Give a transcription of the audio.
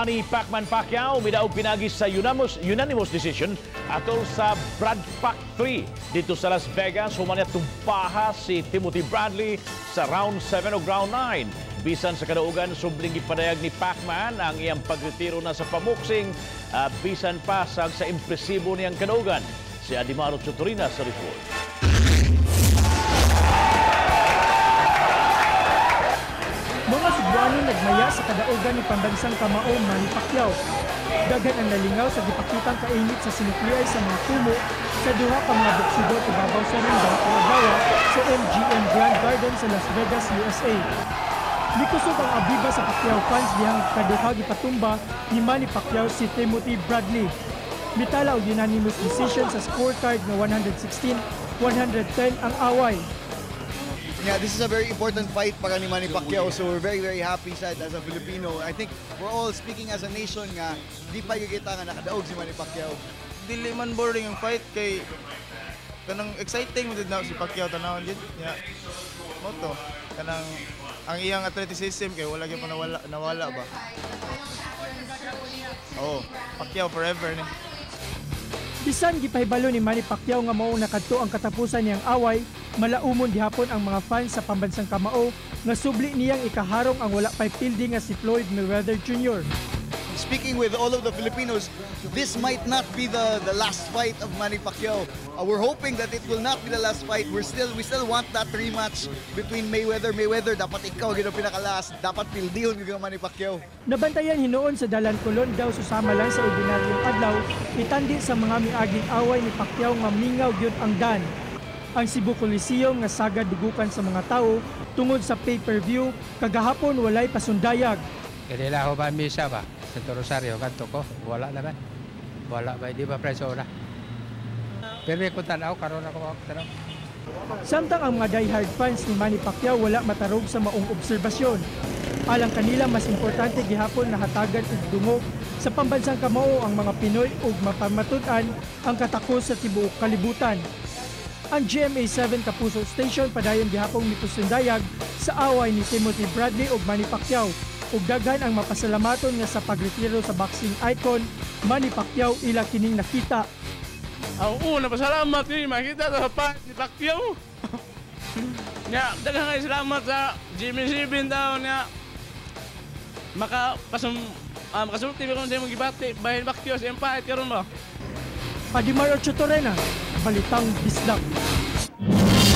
Manny Pacman Pacquiao midaog pinagi sa unanimous decision atol sa Brad Pac 3 dito sa Las Vegas. Humana tumpaha si Timothy Bradley sa round 7 o round 9. Bisan sa kadaugan, subling ipadayag ni Pacman ang iyang pagretiro na sa pamuksing, bisan pa sa impresibo niyang kadaugan. Si Adimaro Chuturina sa report. Mga Cebuano nagmaya sa kadaugan ng pambansang kamao Manny Pacquiao. Daghan ang nalingaw sa gipakitang kainit sa sinukliyay sa mga tumo sa duha ka mga boksidor ibabaw sa ring Dawat sa MGM Grand Garden sa Las Vegas, USA. Likusog ang abiba sa Pacquiao fans dihang kaduha gipatumba ni Manny Pacquiao si Timothy Bradley. Mitala og unanimous decision sa scorecard na 116-110 ang away. Yeah, this is a very important fight para ni Manny Pacquiao, so we're very happy sad as a Filipino. I think we're all speaking as a nation nga di pa kita nga nakadaog si Manny Pacquiao. Dili man boring ang fight kay kanang exciting mo na si Pacquiao tanawon gid. Yeah. Moto kanang ang iyang athleticism kay wala gyud pa nawala ba. Oh, Pacquiao forever ni. Bisan gipahibalo ni Manny Pacquiao nga mao nakadto ang katapusan niyang away, malaumon gihapon ang mga fans sa pambansang kamao nga subli niyang ikaharong ang wala pay pildi nga si Floyd Mayweather Jr. Speaking with all of the Filipinos, this might not be the last fight of Manny Pacquiao. We're hoping that it will not be the last fight. We still want that rematch between Mayweather. Dapat ikaw gid ang pinaka-last. Dapat pildihon gyud Manny Pacquiao. Nabantayan hinuon sa Dalan Colon daw susama lang sa ordinaryong adlaw, itandi sa mga miaging away ni Pacquiao nga mingaw gyud ang dan. Ang Cebu Coliseum nga sagad dugukan sa mga tao tungod sa pay-per-view, kagahapon walay pasundayag. Kanila ako ba misa ba? Santo Rosario, kanto ko. Wala naman. Wala ba? Di ba preso na? Pero kung tanaw, karoon ako tanaw. Samtang ang mga diehard fans ni Manny Pacquiao wala matarog sa maong obserbasyon. Alang kanila mas importante gihapon na hatagan og dungog sa pambansang kamao ang mga Pinoy ug mapamatud-an ang katakos sa tibuok kalibutan. Ang GMA7 Kapuso Station padayon gihapon mitusundayag sa away ni Timothy Bradley ug Manny Pacquiao. Ug daghan ang mapasalamaton nga sa pagretiro sa boxing icon Manny Pacquiao ila kining nakita. Una pasalamat ni makita sa fight ni Pacquiao. Nya daghang nga salamat sa GMA7 daw nya makasulti ko sa imong gibati bahin Pacquiao sa fight karon ba. Adimaro Chutorena, Balitang Bisdak.